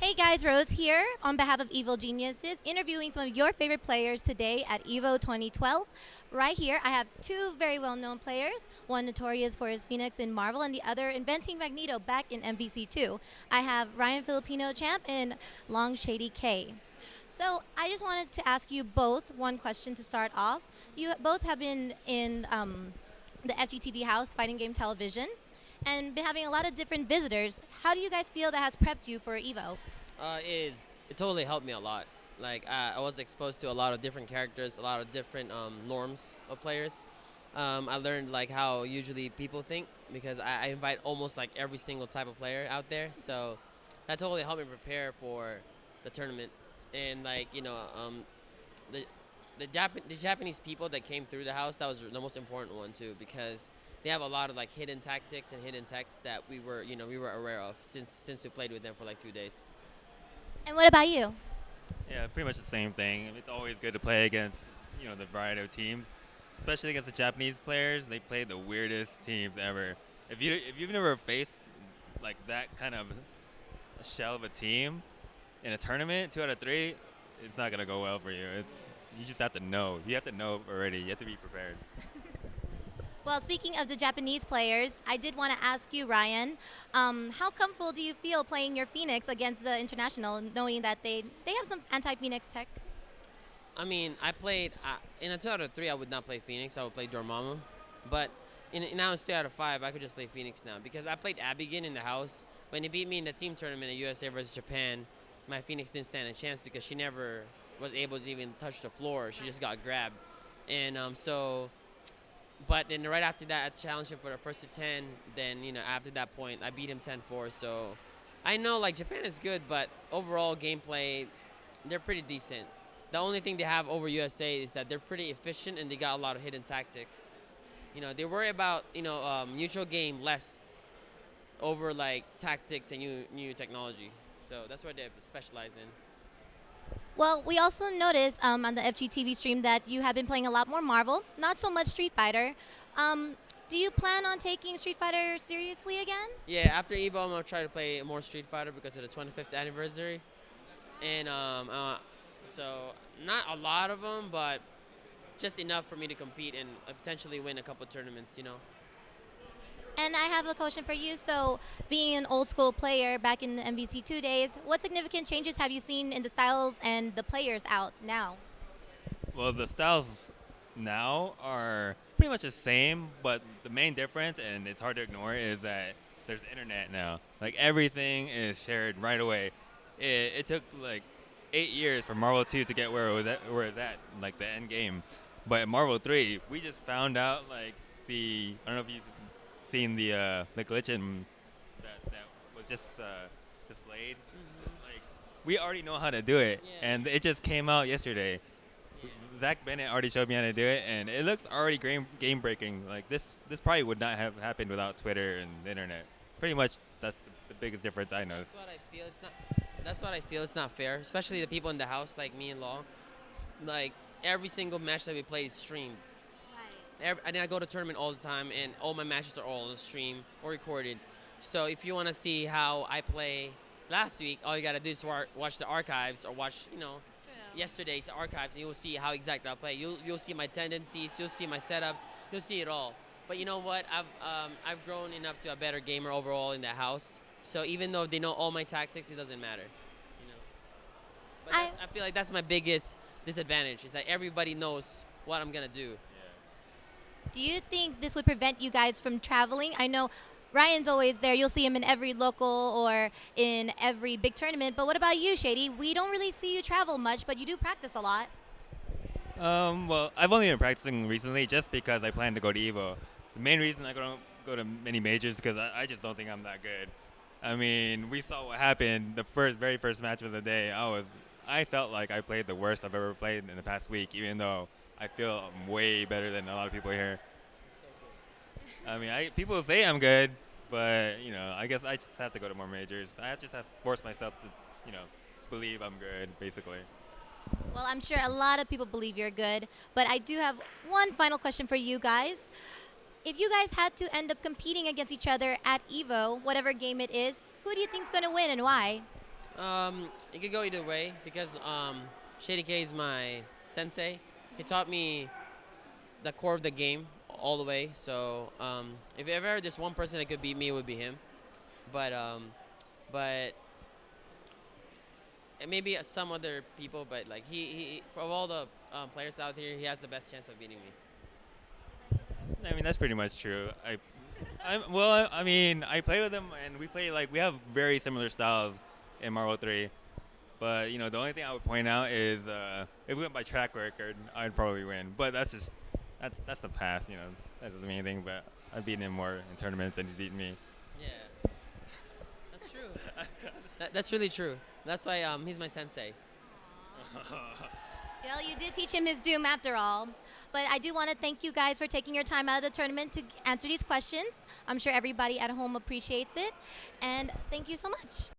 Hey guys, Rose here on behalf of Evil Geniuses, interviewing some of your favorite players today at EVO 2012. Right here, I have two very well-known players, one notorious for his Phoenix in Marvel and the other inventing Magneto back in MVC2. I have Ryan Filipino Champ and Long ShadyK. So I just wanted to ask you both one question to start off. You both have been in the FGTV house, Fighting Game Television, and been having a lot of different visitors. How do you guys feel that has prepped you for EVO? It totally helped me a lot. Like I was exposed to a lot of different characters, a lot of different norms of players. I learned like how usually people think because I invite almost like every single type of player out there. So that totally helped me prepare for the tournament. And like the the Japanese people that came through the house, that was the most important one too, because they have a lot of like hidden tactics and hidden techs that we were aware of since we played with them for like 2 days. And what about you? Yeah, pretty much the same thing. It's always good to play against, the variety of teams, especially against the Japanese players. They play the weirdest teams ever. If you've never faced like that kind of a shell of a team in a tournament, 2 out of 3, it's not gonna go well for you. You just have to know. You have to know already. You have to be prepared. Well, speaking of the Japanese players, I did want to ask you, Ryan, how comfortable do you feel playing your Phoenix against the International, knowing that they have some anti-Phoenix tech? I mean, I played in a 2 out of 3. I would not play Phoenix. I would play Dormammu, but now it's 3 out of 5. I could just play Phoenix now because I played Abigail in the house. When he beat me in the team tournament at USA versus Japan, my Phoenix didn't stand a chance because she never was able to even touch the floor. She just got grabbed, and But then right after that, I challenged him for the first to 10. Then after that point, I beat him 10-4. So I know like Japan is good, but overall gameplay, they're pretty decent. The only thing they have over USA is that they're pretty efficient and they got a lot of hidden tactics. They worry about neutral game less over like tactics and new technology. So that's what they specialize in. Well, we also noticed on the FGTV stream that you have been playing a lot more Marvel, not so much Street Fighter. Do you plan on taking Street Fighter seriously again? Yeah, after Evo, I'm gonna try to play more Street Fighter because of the 25th anniversary, and so not a lot of them, but just enough for me to compete and potentially win a couple tournaments. And I have a question for you. So, being an old school player back in the MVC2 days, what significant changes have you seen in the styles and the players out now? Well, the styles now are pretty much the same, but the main difference, and it's hard to ignore, is that there's internet now. Like everything is shared right away. It took like 8 years for Marvel 2 to get where it's at, like the end game. But Marvel 3, we just found out like I don't know if you've seen the glitch that was just displayed. Like we already know how to do it, Yeah. and it just came out yesterday. Yeah. Zach Bennett already showed me how to do it, and it looks already game breaking. Like this probably would not have happened without Twitter and the internet. Pretty much that's the biggest difference I noticed. That's what I feel. That's what I feel. It's not fair, especially the people in the house like me and Long. Like every single match that we play is streamed. I go to tournament all the time, and all my matches are all on stream or recorded. So if you want to see how I play last week, all you gotta do is watch the archives or watch yesterday's archives, and you'll see how exactly I play. You'll see my tendencies, you'll see my setups, you'll see it all. But you know what? I've grown enough to a better gamer overall in the house. So even though they know all my tactics, it doesn't matter. But I feel like that's my biggest disadvantage is that everybody knows what I'm gonna do. Do you think this would prevent you guys from traveling? I know Ryan's always there. You'll see him in every local or in every big tournament. But what about you, Shady? We don't really see you travel much, but you do practice a lot. Well, I've only been practicing recently just because I plan to go to Evo. The main reason I don't go to many majors is because I just don't think I'm that good. I mean, we saw what happened the very first match of the day. I felt like I played the worst I've ever played in the past week, even though I feel I'm way better than a lot of people here. I mean, people say I'm good, but I guess I just have to go to more majors. I just have to force myself to, believe I'm good, basically. Well, I'm sure a lot of people believe you're good. But I do have one final question for you guys. If you guys had to end up competing against each other at EVO, whatever game it is, who do you think's going to win and why? It could go either way because ShadyK is my sensei. He taught me the core of the game all the way. So if ever there's one person that could beat me, it would be him. But and maybe some other people. But like he of all the players out here, he has the best chance of beating me. I mean, that's pretty much true. I mean, I play with him, and we play like we have very similar styles in Marvel 3. But you know, the only thing I would point out is if we went by track record, I'd probably win. But that's the past. You know, that doesn't mean anything. But I've beaten him more in tournaments than he's beaten me. Yeah, that's true. That's really true. That's why he's my sensei. Well, you did teach him his doom after all. But I do want to thank you guys for taking your time out of the tournament to answer these questions. I'm sure everybody at home appreciates it. And thank you so much.